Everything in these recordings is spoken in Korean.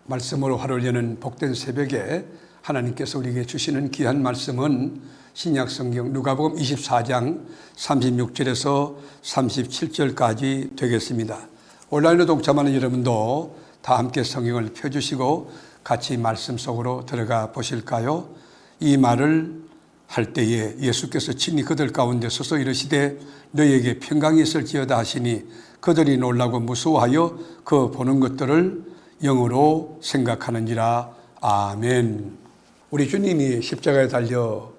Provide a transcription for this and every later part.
말씀으로 하루를 여는 복된 새벽에 하나님께서 우리에게 주시는 귀한 말씀은 신약성경 누가복음 24장 36절에서 37절까지 되겠습니다. 온라인으로 동참하는 여러분도 다 함께 성경을 펴주시고 같이 말씀 속으로 들어가 보실까요? 이 말을 할 때에 예수께서 친히 그들 가운데 서서 이르시되 너희에게 평강이 있을지어다 하시니 그들이 놀라고 무서워하여 그 보는 것들을 영으로 생각하는지라. 아멘. 우리 주님이 십자가에 달려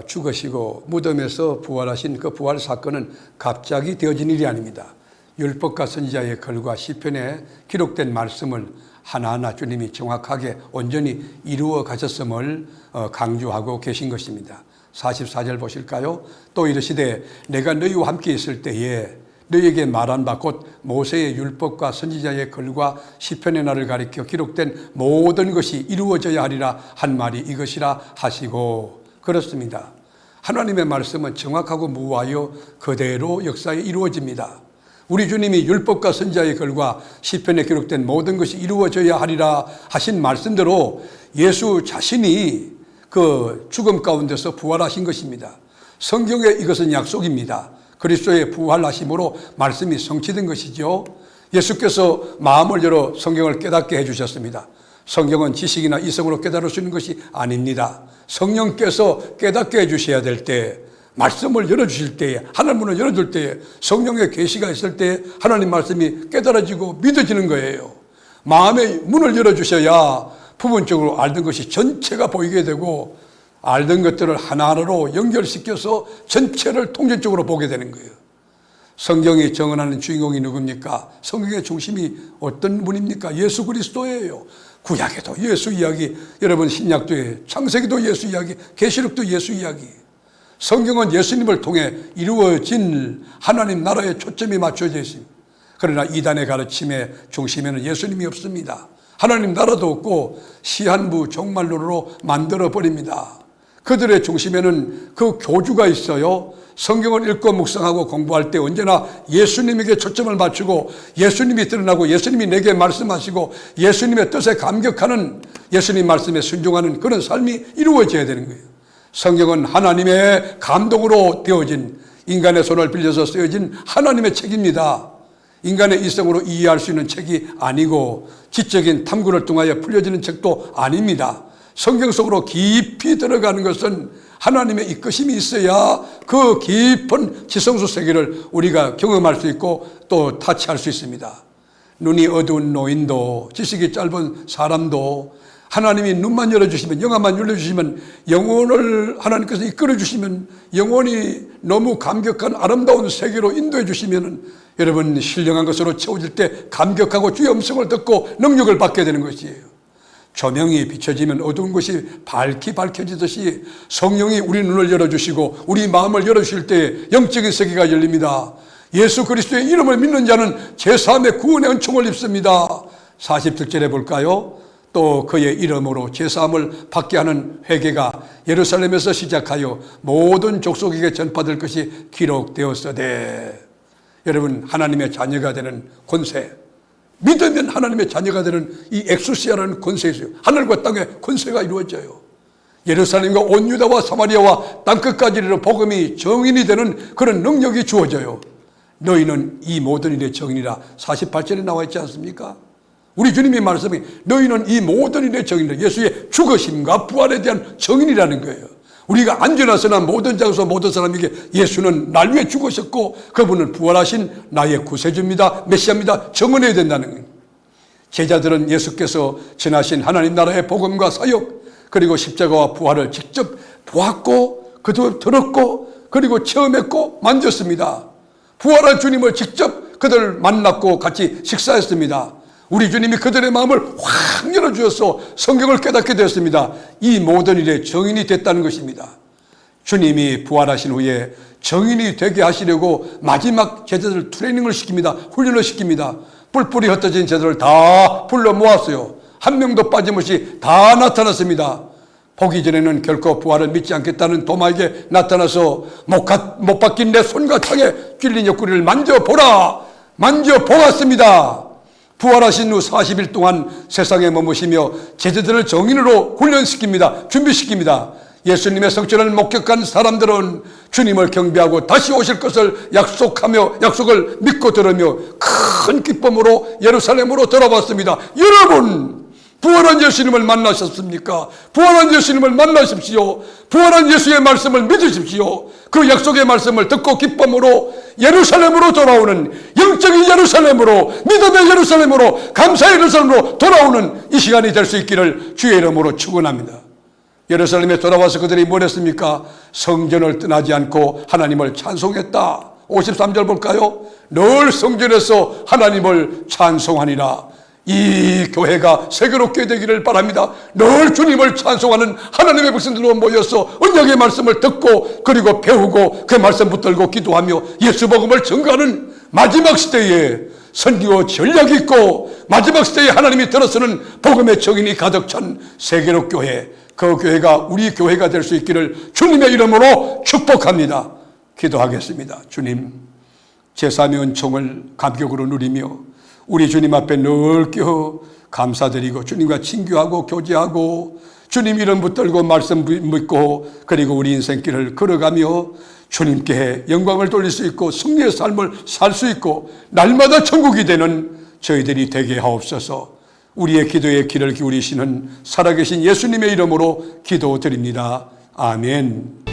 죽으시고 무덤에서 부활하신 그 부활 사건은 갑자기 되어진 일이 아닙니다. 율법과 선지자의 글과 시편에 기록된 말씀을 하나하나 주님이 정확하게 온전히 이루어 가셨음을 강조하고 계신 것입니다. 44절 보실까요? 또 이르시되 내가 너희와 함께 있을 때에 너희에게 말한 바 곧 모세의 율법과 선지자의 글과 시편의 날을 가리켜 기록된 모든 것이 이루어져야 하리라 한 말이 이것이라 하시고, 그렇습니다. 하나님의 말씀은 정확하고 무하여 그대로 역사에 이루어집니다. 우리 주님이 율법과 선지자의 글과 시편에 기록된 모든 것이 이루어져야 하리라 하신 말씀대로 예수 자신이 그 죽음 가운데서 부활하신 것입니다. 성경에 이것은 약속입니다. 그리스도의 부활하심으로 말씀이 성취된 것이죠. 예수께서 마음을 열어 성경을 깨닫게 해주셨습니다. 성경은 지식이나 이성으로 깨달을 수 있는 것이 아닙니다. 성령께서 깨닫게 해주셔야 될 때, 말씀을 열어주실 때에, 하나님 문을 열어줄 때에, 성령의 계시가 있을 때에 하나님 말씀이 깨달아지고 믿어지는 거예요. 마음의 문을 열어주셔야 부분적으로 알던 것이 전체가 보이게 되고 알던 것들을 하나하나로 연결시켜서 전체를 통전적으로 보게 되는 거예요. 성경이 정언하는 주인공이 누굽니까? 성경의 중심이 어떤 분입니까? 예수 그리스도예요. 구약에도 예수 이야기, 여러분 신약도 창세기도 예수 이야기, 계시록도 예수 이야기. 성경은 예수님을 통해 이루어진 하나님 나라에 초점이 맞춰져 있습니다. 그러나 이단의 가르침의 중심에는 예수님이 없습니다. 하나님 나라도 없고 시한부 종말론으로 만들어버립니다. 그들의 중심에는 그 교주가 있어요. 성경을 읽고 묵상하고 공부할 때 언제나 예수님에게 초점을 맞추고 예수님이 드러나고 예수님이 내게 말씀하시고 예수님의 뜻에 감격하는, 예수님 말씀에 순종하는 그런 삶이 이루어져야 되는 거예요. 성경은 하나님의 감동으로 되어진, 인간의 손을 빌려서 쓰여진 하나님의 책입니다. 인간의 이성으로 이해할 수 있는 책이 아니고 지적인 탐구를 통하여 풀려지는 책도 아닙니다. 성경 속으로 깊이 들어가는 것은 하나님의 이끄심이 있어야 그 깊은 지성수 세계를 우리가 경험할 수 있고 또 타치할 수 있습니다. 눈이 어두운 노인도, 지식이 짧은 사람도 하나님이 눈만 열어주시면, 영화만 열어주시면, 영혼을 하나님께서 이끌어주시면, 영혼이 너무 감격한 아름다운 세계로 인도해 주시면 여러분 신령한 것으로 채워질 때 감격하고 주의 음성을 듣고 능력을 받게 되는 것이에요. 조명이 비춰지면 어두운 것이 밝히 밝혀지듯이 성령이 우리 눈을 열어주시고 우리 마음을 열어주실 때 영적인 세계가 열립니다. 예수 그리스도의 이름을 믿는 자는 제3의 구원의 은총을 입습니다. 40절에 볼까요? 또 그의 이름으로 제사함을 받게 하는 회개가 예루살렘에서 시작하여 모든 족속에게 전파될 것이 기록되었으되, 여러분 하나님의 자녀가 되는 권세, 믿으면 하나님의 자녀가 되는 이 엑소시아라는 권세가 있어요. 하늘과 땅의 권세가 이루어져요. 예루살렘과 온 유다와 사마리아와 땅끝까지 이르러 복음이 정인이 되는 그런 능력이 주어져요. 너희는 이 모든 일의 정인이라 48절에 나와 있지 않습니까? 우리 주님이 말씀이 너희는 이 모든 일의 정인이라, 예수의 죽으심과 부활에 대한 정인이라는 거예요. 우리가 안전하서나 모든 장소 모든 사람에게 예수는 날 위해 죽으셨고 그분은 부활하신 나의 구세주입니다, 메시아입니다, 정언해야 된다는 거예요. 제자들은 예수께서 전하신 하나님 나라의 복음과 사역, 그리고 십자가와 부활을 직접 보았고 그도 들었고 그리고 체험했고 만졌습니다. 부활한 주님을 직접 그들 만났고 같이 식사했습니다. 우리 주님이 그들의 마음을 확 열어주어서 성경을 깨닫게 되었습니다. 이 모든 일에 정인이 됐다는 것입니다. 주님이 부활하신 후에 정인이 되게 하시려고 마지막 제자들 트레이닝을 시킵니다. 훈련을 시킵니다. 뿔뿔이 흩어진 제자들을 다 불러 모았어요. 한 명도 빠짐없이 다 나타났습니다. 보기 전에는 결코 부활을 믿지 않겠다는 도마에게 나타나서 못 박힌 내 손과 창에 찔린 옆구리를 만져보라, 만져보았습니다. 부활하신 후 40일 동안 세상에 머무시며 제자들을 정인으로 훈련시킵니다. 준비시킵니다. 예수님의 성전을 목격한 사람들은 주님을 경배하고 다시 오실 것을 약속을 믿고 들으며 큰 기쁨으로 예루살렘으로 돌아왔습니다. 여러분, 부활한 예수님을 만나셨습니까? 부활한 예수님을 만나십시오. 부활한 예수의 말씀을 믿으십시오. 그 약속의 말씀을 듣고 기쁨으로 예루살렘으로 돌아오는, 영적인 예루살렘으로, 믿음의 예루살렘으로, 감사의 예루살렘으로 돌아오는 이 시간이 될 수 있기를 주의 이름으로 축원합니다. 예루살렘에 돌아와서 그들이 뭘 했습니까? 성전을 떠나지 않고 하나님을 찬송했다. 53절 볼까요? 늘 성전에서 하나님을 찬송하니라. 이 교회가 세계롭게 되기를 바랍니다. 늘 주님을 찬송하는 하나님의 백성들로 모여서 언약의 말씀을 듣고 그리고 배우고 그 말씀 붙들고 기도하며 예수 복음을 전가하는 마지막 시대에 선교 전략이 있고 마지막 시대에 하나님이 들어서는 복음의 정인이 가득 찬 세계로 교회, 그 교회가 우리 교회가 될 수 있기를 주님의 이름으로 축복합니다. 기도하겠습니다. 주님, 제3의 은총을 감격으로 누리며 우리 주님 앞에 늘 껴 감사드리고 주님과 친교하고 교제하고 주님 이름 붙들고 말씀 믿고 그리고 우리 인생길을 걸어가며 주님께 영광을 돌릴 수 있고 승리의 삶을 살 수 있고 날마다 천국이 되는 저희들이 되게 하옵소서. 우리의 기도에 귀를 기울이시는 살아계신 예수님의 이름으로 기도드립니다. 아멘.